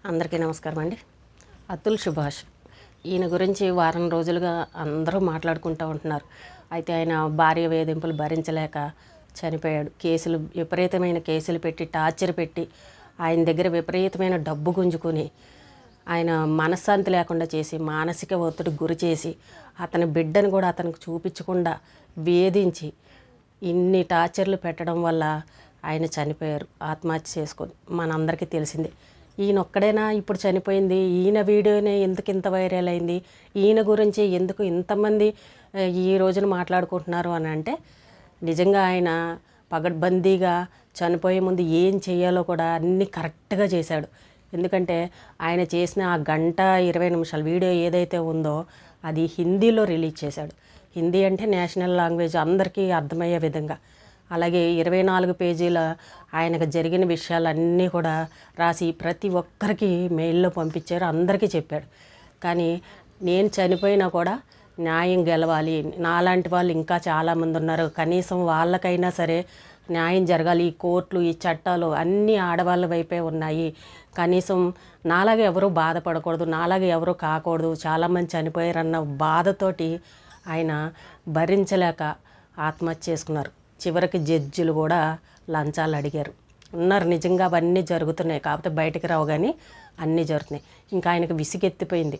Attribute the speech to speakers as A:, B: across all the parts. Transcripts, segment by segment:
A: అందరికీ నమస్కారం అండి. అతుల్ సుభాష్ ఈయన గురించి వారం రోజులుగా అందరూ మాట్లాడుకుంటూ ఉంటున్నారు. అయితే ఆయన భార్య వేధింపులు భరించలేక చనిపోయాడు. విపరీతమైన కేసులు పెట్టి టార్చర్ పెట్టి ఆయన దగ్గర విపరీతమైన డబ్బు గుంజుకొని ఆయన మనశ్శాంతి లేకుండా చేసి మానసిక ఒత్తిడి గురి చేసి అతని బిడ్డను కూడా అతనికి చూపించకుండా వేధించి ఇన్ని టార్చర్లు పెట్టడం వల్ల ఆయన చనిపోయారు, ఆత్మహత్య చేసుకొని. మనందరికీ తెలిసిందే. ఈయన ఒక్కడైనా ఇప్పుడు చనిపోయింది, ఈయన వీడియోనే ఎందుకు ఇంత వైరల్ అయింది, ఈయన గురించి ఎందుకు ఇంతమంది ఈ రోజున మాట్లాడుకుంటున్నారు అని అంటే, నిజంగా ఆయన పగడ్బందీగా చనిపోయే ముందు ఏం చేయాలో కూడా అన్నీ కరెక్ట్గా చేశాడు. ఎందుకంటే ఆయన చేసిన ఆ 1:20 వీడియో ఏదైతే ఉందో అది హిందీలో రిలీజ్ చేశాడు. హిందీ అంటే నేషనల్ లాంగ్వేజ్, అందరికీ అర్థమయ్యే విధంగా. అలాగే 24 పేజీల ఆయనకు జరిగిన విషయాలన్నీ కూడా రాసి ప్రతి ఒక్కరికి మెయిల్లో పంపించారు, అందరికీ చెప్పాడు. కానీ నేను చనిపోయినా కూడా న్యాయం గెలవాలి, నాలాంటి వాళ్ళు ఇంకా చాలామంది ఉన్నారు, కనీసం వాళ్ళకైనా సరే న్యాయం జరగాలి. ఈ కోర్టులు, ఈ చట్టాలు అన్నీ ఆడవాళ్ళ వైపే ఉన్నాయి. కనీసం నాలాగే ఎవరూ బాధపడకూడదు, నాలాగే ఎవరూ కాకూడదు, చాలామంది చనిపోయారన్న బాధతోటి ఆయన భరించలేక ఆత్మహత్య చేసుకున్నారు. చివరికి జడ్జిలు కూడా లంచాలు అడిగారు. ఉన్నారు, నిజంగా అవన్నీ జరుగుతున్నాయి, కాకపోతే బయటకు రావు, కానీ అన్నీ జరుగుతున్నాయి. ఇంకా ఆయనకు విసిగెత్తిపోయింది,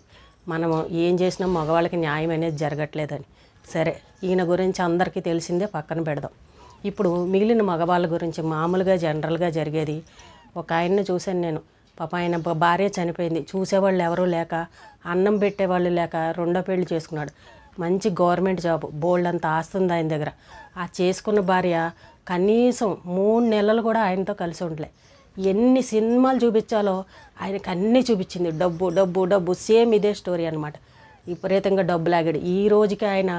A: మనం ఏం చేసినా మగవాళ్ళకి న్యాయం అనేది జరగట్లేదని. సరే, ఈయన గురించి అందరికీ తెలిసిందే, పక్కన పెడదాం. ఇప్పుడు మిగిలిన మగవాళ్ళ గురించి మామూలుగా జనరల్గా జరిగేది. ఒక ఆయన్ని చూశాను నేను, పాప ఆయన భార్య చనిపోయింది, చూసేవాళ్ళు ఎవరూ లేక, అన్నం పెట్టేవాళ్ళు లేక రెండో పెళ్లి చేసుకున్నాడు. మంచి గవర్నమెంట్ జాబ్, బోల్డ్ అంత ఆస్తుంది ఆయన దగ్గర. ఆ చేసుకున్న భార్య కనీసం 3 నెలలు కూడా ఆయనతో కలిసి ఉండలే. ఎన్ని సినిమాలు చూపించాలో ఆయనకు అన్నీ చూపించింది. డబ్బు డబ్బు డబ్బు, సేమ్ ఇదే స్టోరీ అనమాట. విపరీతంగా డబ్బు లాగాడు. ఈ రోజుకి ఆయన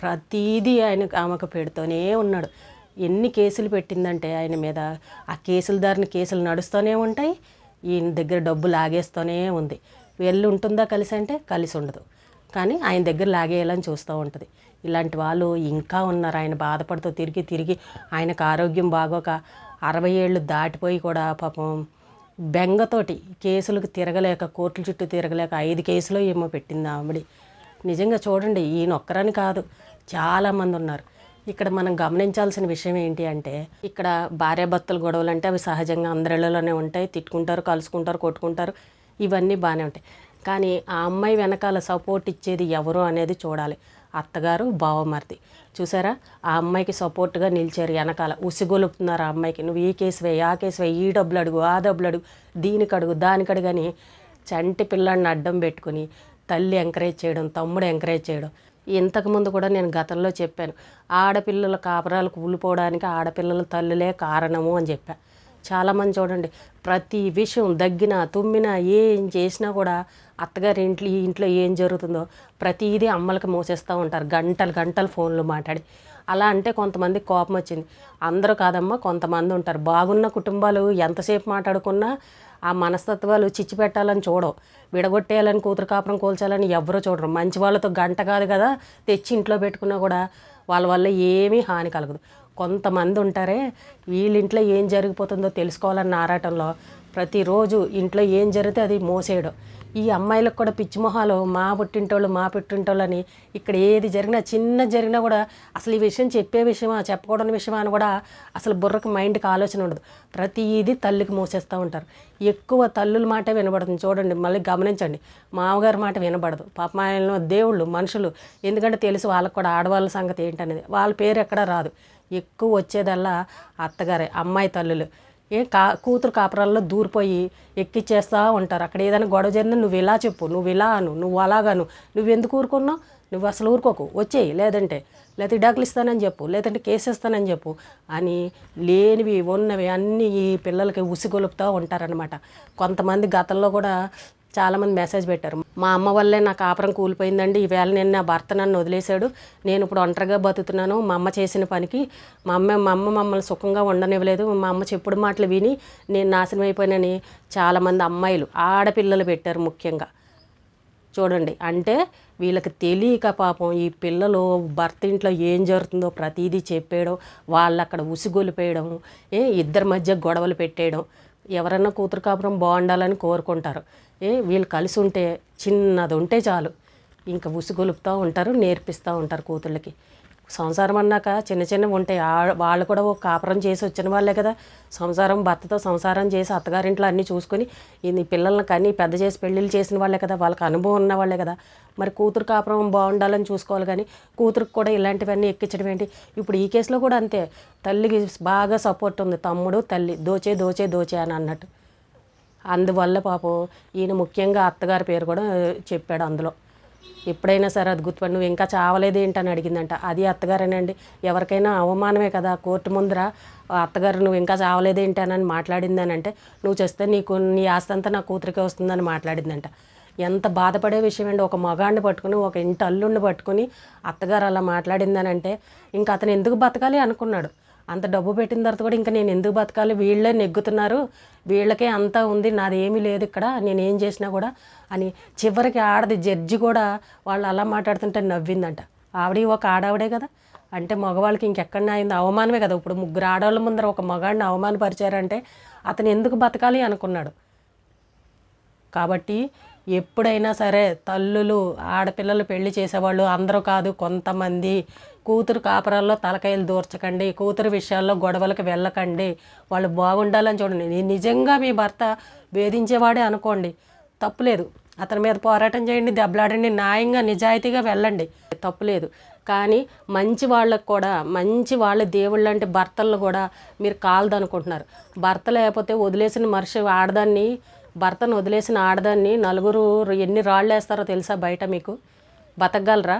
A: ప్రతీదీ ఆమెకు పెడుతూనే ఉన్నాడు. ఎన్ని కేసులు పెట్టిందంటే ఆయన మీద, ఆ కేసుల దారిని కేసులు నడుస్తూనే ఉంటాయి, ఈయన దగ్గర డబ్బు లాగేస్తూనే ఉంది. వెళ్ళి ఉంటుందా కలిసి అంటే కలిసి ఉండదు, కానీ ఆయన దగ్గర లాగేయాలని చూస్తూ ఉంటుంది. ఇలాంటి వాళ్ళు ఇంకా ఉన్నారు. ఆయన బాధపడుతూ తిరిగి తిరిగి ఆయనకు ఆరోగ్యం బాగోక 60 ఏళ్ళు దాటిపోయి కూడా పాపం బెంగతోటి కేసులకు తిరగలేక, కోర్టుల చుట్టూ తిరగలేక 5 కేసులో ఏమో పెట్టింది ఆవిడ. నిజంగా చూడండి, ఈయన ఒక్కరని కాదు, చాలామంది ఉన్నారు. ఇక్కడ మనం గమనించాల్సిన విషయం ఏంటి అంటే, ఇక్కడ భార్యాభర్తల గొడవలు అంటే అవి సహజంగా అందరిలోనే ఉంటాయి. తిట్టుకుంటారు, కలుసుకుంటారు, కొట్టుకుంటారు, ఇవన్నీ బాగానే ఉంటాయి. కానీ ఆ అమ్మాయి వెనకాల సపోర్ట్ ఇచ్చేది ఎవరు అనేది చూడాలి. అత్తగారు, బావమరిది. చూసారా, ఆ అమ్మాయికి సపోర్ట్గా నిలిచారు, వెనకాల ఉసిగొలుపుతున్నారు ఆ అమ్మాయికి. నువ్వు ఈ కేసు వేయి, ఆ కేసు వేయి, ఈ డబ్బులు అడుగు, ఆ డబ్బులు అడుగు, దీనికి అడుగు, దానికి అడుగు అని చంటి పిల్లాడిని అడ్డం పెట్టుకుని తల్లి ఎంకరేజ్ చేయడం, తమ్ముడు ఎంకరేజ్ చేయడం. ఇంతకుముందు కూడా నేను గతంలో చెప్పాను, ఆడపిల్లల కాపురాలు కూలిపోవడానికి ఆడపిల్లల తల్లులే కారణము అని చెప్పా. చాలామంది చూడండి, ప్రతి విషయం దగ్గినా తుమ్మినా ఏం చేసినా కూడా అత్తగారి ఇంట్లో ఏం జరుగుతుందో ప్రతిదీ అమ్మలకి మోసేస్తూ ఉంటారు, గంటలు గంటలు ఫోన్లు మాట్లాడి. అలా అంటే కొంతమందికి కోపం వచ్చింది. అందరూ కాదమ్మా, కొంతమంది ఉంటారు. బాగున్న కుటుంబాలు ఎంతసేపు మాట్లాడుకున్నా ఆ మనస్తత్వాలు చిచ్చు పెట్టాలని చూడవు, విడగొట్టేయాలని, కూతురు కాపురం కూల్చాలని ఎవరూ చూడరు. మంచి వాళ్ళతో గంట కాదు కదా తెచ్చి ఇంట్లో పెట్టుకున్నా కూడా వాళ్ళ వల్ల ఏమీ హాని కలగదు. కొంతమంది ఉంటారే, వీళ్ళ ఇంట్లో ఏం జరిగిపోతుందో తెలుసుకోవాలన్న ఆరాటంలో ప్రతిరోజు ఇంట్లో ఏం జరిగితే అది మోసేయడం. ఈ అమ్మాయిలకు కూడా పిచ్చి మొహాలు, మా పుట్టింటోళ్ళు మా పుట్టింటోళ్ళు అని. ఇక్కడ ఏది జరిగినా, చిన్న జరిగినా కూడా అసలు ఈ విషయం చెప్పే విషయమా, చెప్పకూడని విషయమా అని కూడా అసలు బుర్రకు, మైండ్కి ఆలోచన ఉండదు. ప్రతిదీ తల్లికి మోసేస్తూ ఉంటారు. ఎక్కువ తల్లుల మాట వినబడుతుంది. చూడండి, మళ్ళీ గమనించండి, మామగారి మాట వినబడదు. పాపం ఆయన దేవుళ్ళు, మనుషులు, ఎందుకంటే తెలుసు వాళ్ళకు కూడా ఆడవాళ్ళ సంగతి ఏంటనేది. వాళ్ళ పేరు ఎక్కడా రాదు. ఎక్కువ వచ్చేదల్లా అత్తగారే, అమ్మాయి తల్లులు. కూతురు కాపురాల్లో దూరిపోయి ఎక్కిచ్చేస్తూ ఉంటారు. అక్కడ ఏదైనా గొడవ జరిగినా నువ్వు ఇలా చెప్పు, నువ్వు ఇలా అను, నువ్వు అలాగాను, నువ్వు ఎందుకు ఊరుకున్నావు, నువ్వు అసలు ఊరుకోకు, వచ్చేయి, లేదంటే డబ్బులు ఇస్తానని చెప్పు, లేదంటే కేసు ఇస్తానని చెప్పు అని లేనివి ఉన్నవి అన్నీ ఈ పిల్లలకి ఉసిగొలుపుతూ ఉంటారనమాట. కొంతమంది గతంలో కూడా చాలామంది మెసేజ్ పెట్టారు, మా అమ్మ వల్లే నా కాపురం కూలిపోయిందండి, ఈవేళ నేను నా భర్త నన్ను వదిలేశాడు, నేను ఇప్పుడు ఒంటరిగా బతుకుతున్నాను, మా అమ్మ చేసిన పనికి మా అమ్మ మమ్మల్ని సుఖంగా ఉండనివ్వలేదు, మా అమ్మ చెప్పుడు మాటలు విని నేను నాశనం అయిపోయానని చాలామంది అమ్మాయిలు, ఆడపిల్లలు పెట్టారు ముఖ్యంగా. చూడండి, అంటే వీళ్ళకి తెలియక పాపం ఈ పిల్లలు భర్త ఇంట్లో ఏం జరుగుతుందో ప్రతిదీ చెప్పేయడం, వాళ్ళు అక్కడ ఉసిగొలిపేయడం, ఇద్దరి మధ్య గొడవలు పెట్టేయడం, ఎవరన్నా కూతురు కాపురం బాగుండాలని కోరుకుంటారు. వీళ్ళు కలిసి ఉంటే చిన్నది ఉంటే చాలు ఇంకా ఉసుగొలుపుతూ ఉంటారు, నేర్పిస్తూ ఉంటారు కూతుళ్ళకి. సంసారం అన్నాక చిన్న చిన్నవి ఉంటాయి. వాళ్ళు కూడా ఒక కాపురం చేసి వచ్చిన వాళ్ళే కదా. భర్తతో సంసారం చేసి అత్తగారింట్లో అన్నీ చూసుకొని ఈ పిల్లల్ని కన్నీ పెద్ద చేసి పెళ్ళిళ్ళు చేసిన వాళ్ళే కదా, వాళ్ళకి అనుభవం ఉన్న వాళ్ళే కదా. మరి కూతురు కాపురం బాగుండాలని చూసుకోవాలి, కానీ కూతురికి కూడా ఇలాంటివన్నీ ఎక్కించడం ఏంటి? ఇప్పుడు ఈ కేసులో కూడా అంతే. తల్లికి బాగా సపోర్ట్ ఉంది, తమ్ముడు తల్లి దోచే దోచే దోచే అని అన్నట్టు. అందువల్ల పాపం ఈయన ముఖ్యంగా అత్తగారి పేరు కూడా చెప్పాడు అందులో. ఎప్పుడైనా సరే అది గుర్తుపడి నువ్వు ఇంకా చావలేదు ఏంటని అడిగిందంట. అది అత్తగారేనండి. ఎవరికైనా అవమానమే కదా కోర్టు ముందర అత్తగారు నువ్వు ఇంకా చావలేదేంటని మాట్లాడిందని అంటే, నువ్వు చేస్తే నీ ఆస్తి అంతా నా కూతురికే వస్తుందని మాట్లాడిందంట. ఎంత బాధపడే విషయం అండి. ఒక మగాడిని పట్టుకుని, ఒక ఇంటి అల్లుడిని పట్టుకుని అత్తగారు అలా మాట్లాడిందని అంటే ఇంకా అతను ఎందుకు బతకాలి అనుకున్నాడు. అంత డబ్బు పెట్టిన తర్వాత కూడా ఇంకా నేను ఎందుకు బతకాలి, వీళ్ళే నెగ్గుతున్నారు, వీళ్ళకే అంతా ఉంది, నాది ఏమీ లేదు ఇక్కడ, నేనేం చేసినా కూడా అని. చివరికి ఆడది జడ్జి కూడా వాళ్ళు అలా మాట్లాడుతుంటే నవ్విందంట. ఒక ఆడవిడే కదా. అంటే మగవాళ్ళకి ఇంకెక్కడ అయింది, అవమానమే కదా. ఇప్పుడు ముగ్గురు ఆడవాళ్ళ ముందర ఒక మగాడిని అవమానపరిచారంటే అతను ఎందుకు బతకాలి అనుకున్నాడు. కాబట్టి ఎప్పుడైనా సరే తల్లులు ఆడపిల్లలు పెళ్లి చేసేవాళ్ళు అందరూ కాదు, కొంతమంది కూతురు కాపురాల్లో తలకాయలు దూర్చకండి, కూతురు విషయాల్లో గొడవలకు వెళ్ళకండి, వాళ్ళు బాగుండాలని చూడండి. నిజంగా మీ భర్త వేధించేవాడే అనుకోండి, తప్పులేదు, అతని మీద పోరాటం చేయండి, దెబ్బలాడండి, న్యాయంగా నిజాయితీగా వెళ్ళండి, తప్పులేదు. కానీ మంచి వాళ్ళకు కూడా, మంచి వాళ్ళ దేవుళ్ళు అంటే భర్తలను కూడా మీరు కాలదనుకుంటున్నారు. భర్త లేకపోతే వదిలేసిన మనిషి ఆడదాన్ని, భర్తను వదిలేసిన ఆడదాన్ని నలుగురు ఎన్ని రాళ్ళు వేస్తారో తెలుసా బయట? మీకు బతకగలరా?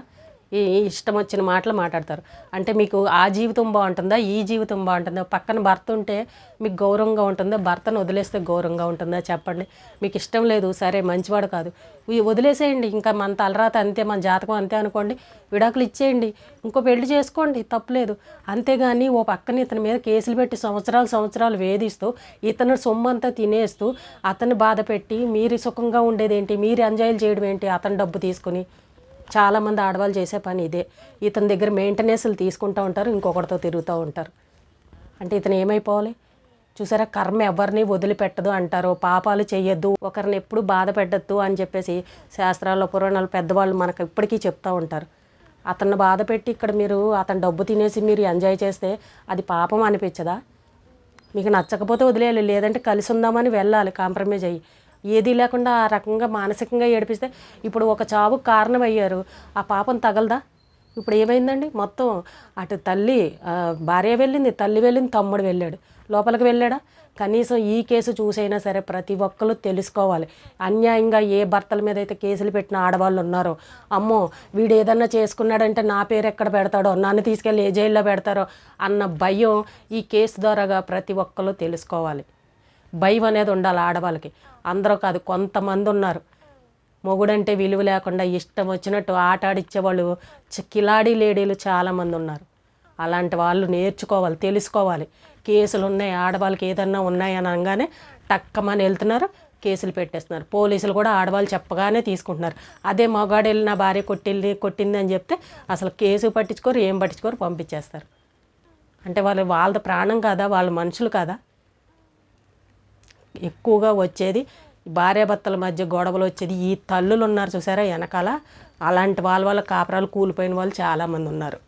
A: ఇష్టం వచ్చిన మాటలు మాట్లాడతారు. అంటే మీకు ఆ జీవితం బాగుంటుందా, ఈ జీవితం బాగుంటుందా? పక్కన భర్త ఉంటే మీకు గౌరవంగా ఉంటుందా, భర్తను వదిలేస్తే గౌరవంగా ఉంటుందా? చెప్పండి. మీకు ఇష్టం లేదు, సరే మంచివాడు కాదు, వదిలేసేయండి. ఇంకా మన తలరాత అంతే, మన జాతకం అంతే అనుకోండి, విడాకులు ఇచ్చేయండి, ఇంకో పెళ్లి చేసుకోండి, తప్పులేదు. అంతేగాని ఓ పక్కన ఇతని మీద కేసులు పెట్టి సంవత్సరాలు వేధిస్తూ ఇతను సొమ్మంతా తినేస్తూ అతన్ని బాధ పెట్టి మీరు సుఖంగా ఉండేదేంటి, మీరు ఎంజాయ్ చేయడం ఏంటి? అతని డబ్బు తీసుకుని చాలామంది ఆడవాళ్ళు చేసే పని ఇదే. ఇతని దగ్గర మెయింటెనెన్స్లు తీసుకుంటూ ఉంటారు, ఇంకొకరితో తిరుగుతూ ఉంటారు. అంటే ఇతను ఏమైపోవాలి? చూసారా, కర్మ ఎవరిని వదిలిపెట్టదు అంటారు. పాపాలు చేయొద్దు, ఒకరిని ఎప్పుడు బాధ పెట్టద్దు అని చెప్పేసి శాస్త్రాల్లో, పురాణాలు పెద్దవాళ్ళు మనకు ఇప్పటికీ చెప్తూ ఉంటారు. అతన్ని బాధ పెట్టి ఇక్కడ మీరు అతని డబ్బు తినేసి మీరు ఎంజాయ్ చేస్తే అది పాపం అనిపించదా? మీకు నచ్చకపోతే వదిలేయాలి, లేదంటే కలిసి ఉందామని వెళ్ళాలి, కాంప్రమైజ్ అయ్యి. ఏదీ లేకుండా ఆ రకంగా మానసికంగా ఏడిపిస్తే ఇప్పుడు ఒక చావుకు కారణమయ్యారు, ఆ పాపం తగలదా? ఇప్పుడు ఏమైందండి? మొత్తం అటు తల్లి భార్య వెళ్ళింది, తల్లి వెళ్ళింది, తమ్ముడు వెళ్ళాడు, లోపలికి వెళ్ళాడా? కనీసం ఈ కేసు చూసైనా సరే ప్రతి ఒక్కరు తెలుసుకోవాలి. అన్యాయంగా ఏ భర్తల మీద అయితే కేసులు పెట్టిన ఆడవాళ్ళు ఉన్నారో, అమ్మో వీడు ఏదన్నా చేసుకున్నాడంటే నా పేరు ఎక్కడ పెడతాడో, నన్ను తీసుకెళ్ళి ఏ జైల్లో పెడతారో అన్న భయం ఈ కేసు ద్వారాగా ప్రతి ఒక్కరు తెలుసుకోవాలి. భయం అనేది ఉండాలి ఆడవాళ్ళకి. అందరూ కాదు, కొంతమంది ఉన్నారు మొగుడంటే విలువ లేకుండా ఇష్టం వచ్చినట్టు ఆట ఆడిచ్చేవాళ్ళు, కిలాడీ లేడీలు చాలామంది ఉన్నారు. అలాంటి వాళ్ళు నేర్చుకోవాలి, తెలుసుకోవాలి. కేసులు ఉన్నాయి, ఆడవాళ్ళకి ఏదన్నా ఉన్నాయని అనగానే టక్కమని వెళ్తున్నారు, కేసులు పెట్టేస్తున్నారు. పోలీసులు కూడా ఆడవాళ్ళు చెప్పగానే తీసుకుంటున్నారు. అదే మగాడు వెళ్ళి నా భార్య కొట్టింది అని చెప్తే అసలు కేసు పట్టించుకోరు, ఏం పట్టించుకోరు, పంపించేస్తారు. అంటే వాళ్ళ ప్రాణం కాదా, వాళ్ళ మనుషులు కాదా? ఎక్కువగా వచ్చేది భార్యాభర్తల మధ్య గొడవలు వచ్చేది ఈ తల్లులు ఉన్నారు చూసారా వెనకాల, అలాంటి వాళ్ళ కాపురాలు కూలిపోయిన వాళ్ళు చాలామంది ఉన్నారు.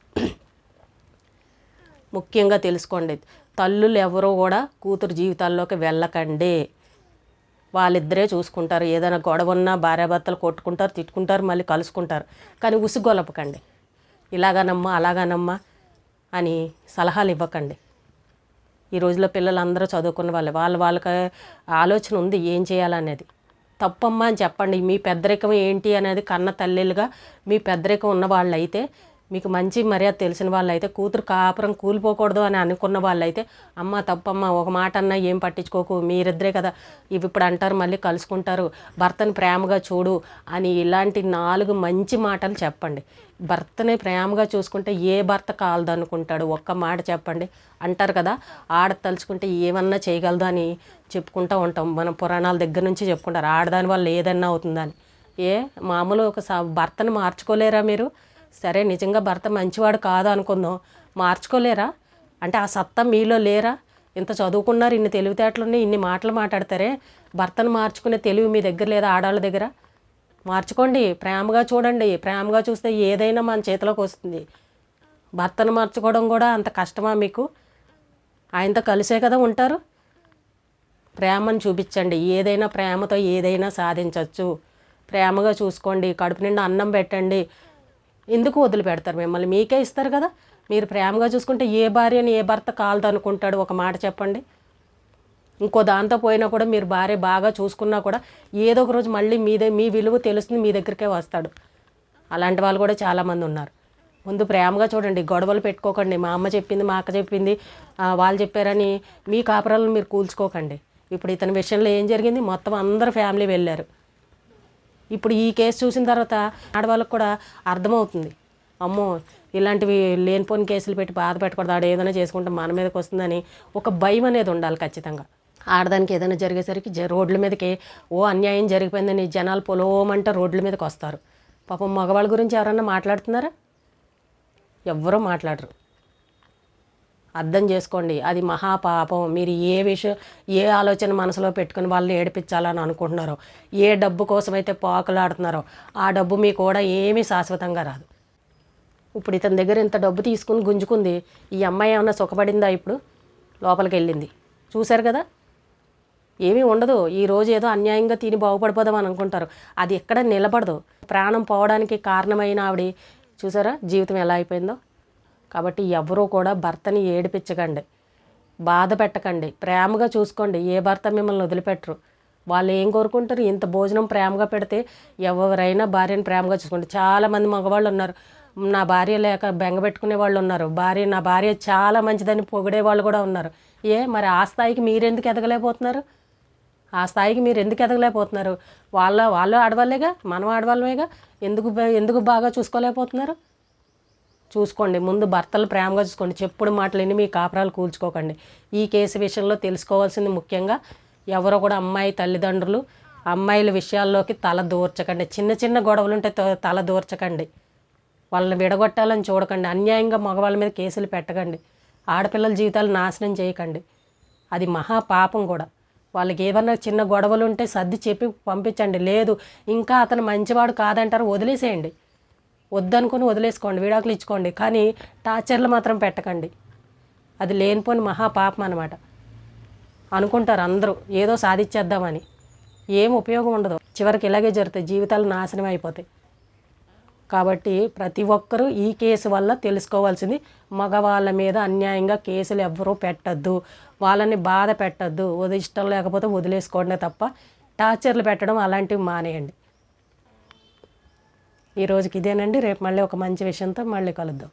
A: ముఖ్యంగా తెలుసుకోండి, తల్లులు ఎవరో కూడా కూతురు జీవితాల్లోకి వెళ్ళకండి. వాళ్ళిద్దరే చూసుకుంటారు. ఏదైనా గొడవ ఉన్నా భార్యాభర్తలు కొట్టుకుంటారు, తిట్టుకుంటారు, మళ్ళీ కలుసుకుంటారు. కానీ ఉసిగొలపకండి, ఇలాగానమ్మా అలాగానమ్మా అని సలహాలు ఇవ్వకండి. ఈ రోజుల్లో పిల్లలందరూ చదువుకున్న వాళ్ళకి ఆలోచన ఉంది ఏం చేయాలనేది. తప్పమ్మా అని చెప్పండి. మీ పెద్దరికం ఏంటి అనేది కన్న తల్లిలుగా మీ పెద్దరికం ఉన్న వాళ్ళైతే, మీకు మంచి మర్యాద తెలిసిన వాళ్ళైతే, కూతురు కాపురం కూలిపోకూడదు అని అనుకున్న వాళ్ళైతే, అమ్మ తప్పమ్మ, ఒక మాట అన్నా ఏం పట్టించుకోకు, మీరిద్దరే కదా ఇవి ఇప్పుడు అంటారు, మళ్ళీ కలుసుకుంటారు, భర్తని ప్రేమగా చూడు అని ఇలాంటి 4 మంచి మాటలు చెప్పండి. భర్తని ప్రేమగా చూసుకుంటే ఏ భర్త కాలదనుకుంటాడు? ఒక్క మాట చెప్పండి. అంటారు కదా, ఆడ తలుచుకుంటే ఏమన్నా చేయగలదు అని చెప్పుకుంటూ ఉంటాం. మనం పురాణాల దగ్గర నుంచి చెప్పుకుంటారు, ఆడదాని వల్ల ఏదన్నా అవుతుందని. మామూలు ఒక భర్తను మార్చుకోలేరా మీరు? సరే నిజంగా భర్త మంచివాడు కాదు అనుకుందాం, మార్చుకోలేరా? అంటే ఆ సత్తా మీలో లేరా? ఇంత చదువుకున్నారు, ఇన్ని తెలివితేటలున్నాయి, ఇన్ని మాటలు మాట్లాడతారే, భర్తను మార్చుకునే తెలివి మీ దగ్గర లేదా ఆడవాళ్ళ దగ్గర? మార్చుకోండి, ప్రేమగా చూడండి. ప్రేమగా చూస్తే ఏదైనా మన చేతిలోకి వస్తుంది. భర్తను మార్చుకోవడం కూడా అంత కష్టమా మీకు? ఆయనతో కలిసే కదా ఉంటారు. ప్రేమను చూపించండి. ఏదైనా ప్రేమతో ఏదైనా సాధించవచ్చు. ప్రేమగా చూసుకోండి, కడుపు నిండా అన్నం పెట్టండి. ఎందుకు వదిలిపెడతారు మిమ్మల్ని? మీకే ఇస్తారు కదా. మీరు ప్రేమగా చూసుకుంటే ఏ భార్యని ఏ భర్త కాలదు అనుకుంటాడు? ఒక మాట చెప్పండి. ఇంకో దాంతో పోయినా కూడా మీరు భార్య బాగా చూసుకున్నా కూడా ఏదో ఒక రోజు మళ్ళీ మీ విలువ తెలుస్తుంది, మీ దగ్గరికే వస్తాడు. అలాంటి వాళ్ళు కూడా చాలామంది ఉన్నారు. ముందు ప్రేమగా చూడండి, గొడవలు పెట్టుకోకండి. మా అమ్మ చెప్పింది, మా అక్క చెప్పింది, వాళ్ళు చెప్పారని మీ కాపురాలను మీరు కూల్చుకోకండి. ఇప్పుడు ఇతని విషయంలో ఏం జరిగింది? మొత్తం అందరు ఫ్యామిలీ వెళ్ళారు. ఇప్పుడు ఈ కేసు చూసిన తర్వాత ఆడవాళ్ళకు కూడా అర్థమవుతుంది, అమ్మో ఇలాంటివి లేనిపోని కేసులు పెట్టి బాధ పెట్టకూడదు, ఆడ ఏదైనా చేసుకుంటే మన మీదకి వస్తుందని ఒక భయం అనేది ఉండాలి ఖచ్చితంగా. ఆడదానికి ఏదైనా జరిగేసరికి రోడ్ల మీదకి అన్యాయం జరిగిపోయిందని జనాలు పొలోమంటే రోడ్ల మీదకి వస్తారు. పాపం మగవాళ్ళ గురించి ఎవరన్నా మాట్లాడుతున్నారా? ఎవ్వరూ మాట్లాడరు. అర్థం చేసుకోండి, అది మహాపాపం. మీరు ఏ ఆలోచన మనసులో పెట్టుకుని వాళ్ళని ఏడిపించాలని అనుకుంటున్నారో, ఏ డబ్బు కోసమైతే పాకులాడుతున్నారో ఆ డబ్బు మీకు కూడా ఏమీ శాశ్వతంగా రాదు. ఇప్పుడు ఇతని దగ్గర ఇంత డబ్బు తీసుకుని గుంజుకుంది, ఈ అమ్మాయి ఏమన్నా సుఖపడిందా? ఇప్పుడు లోపలికి వెళ్ళింది, చూశారు కదా. ఏమీ ఉండదు. ఈరోజు ఏదో అన్యాయంగా తిని బాగుపడిపోదామని అనుకుంటారు, అది ఎక్కడ నిలబడదు. ప్రాణం పోవడానికి కారణమైన ఆవిడ చూసారా జీవితం ఎలా అయిపోయిందో. కాబట్టి ఎవరూ కూడా భర్తని ఏడిపించకండి, బాధ పెట్టకండి, ప్రేమగా చూసుకోండి. ఏ భర్త మిమ్మల్ని వదిలిపెట్టరు. వాళ్ళు ఏం కోరుకుంటారు? ఇంత భోజనం ప్రేమగా పెడితే ఎవరైనా భార్యను ప్రేమగా చూసుకోండి. చాలామంది మగవాళ్ళు ఉన్నారు, నా భార్య లేక బెంగ పెట్టుకునే వాళ్ళు ఉన్నారు, నా భార్య చాలా మంచిదని పొగిడే వాళ్ళు కూడా ఉన్నారు. మరి ఆ స్థాయికి మీరెందుకు ఎదగలేకపోతున్నారు? ఆ స్థాయికి మీరు ఎందుకు ఎదగలేకపోతున్నారు? వాళ్ళు ఆడవాళ్ళేగా, మనం ఆడవాళ్ళమేగా. ఎందుకు బాగా చూసుకోలేకపోతున్నారు? చూసుకోండి. ముందు భర్తలు ప్రేమగా చూసుకోండి. చెప్పుడు మాటలు విని మీ కాపురాలు కూల్చుకోకండి. ఈ కేసు విషయంలో తెలుసుకోవాల్సింది ముఖ్యంగా ఎవరో కూడా అమ్మాయి తల్లిదండ్రులు అమ్మాయిల విషయాల్లోకి తల దూర్చకండి. చిన్న చిన్న గొడవలుంటే తల దూర్చకండి. వాళ్ళని విడగొట్టాలని చూడకండి. అన్యాయంగా మగవాళ్ళ మీద కేసులు పెట్టకండి. ఆడపిల్లల జీవితాలు నాశనం చేయకండి. అది మహాపాపం కూడా. వాళ్ళకి ఏమన్నా చిన్న గొడవలు ఉంటే సర్ది చెప్పి పంపించండి. లేదు ఇంకా అతను మంచివాడు కాదంటారు, వదిలేసేయండి. వద్దనుకొని వదిలేసుకోండి, విడాకులు ఇచ్చుకోండి. కానీ టార్చర్లు మాత్రం పెట్టకండి. అది లేనిపోని మహాపాపం అన్నమాట. అనుకుంటారు అందరూ ఏదో సాధించేద్దామని, ఏం ఉపయోగం ఉండదు. చివరికి ఇలాగే జరుగుతాయి, జీవితాలు నాశనం అయిపోతాయి. కాబట్టి ప్రతి ఒక్కరూ ఈ కేసు వల్ల తెలుసుకోవాల్సింది, మగవాళ్ళ మీద అన్యాయంగా కేసులు ఎవ్వరూ పెట్టద్దు, వాళ్ళని బాధ పెట్టద్దు. ఇష్టం లేకపోతే వదిలేసుకోండి తప్ప టార్చర్లు పెట్టడం అలాంటివి మానేయండి. ఈ రోజుకి ఇదేనండి. రేపు మళ్ళీ ఒక మంచి విషయంతో మళ్ళీ కలుద్దాం.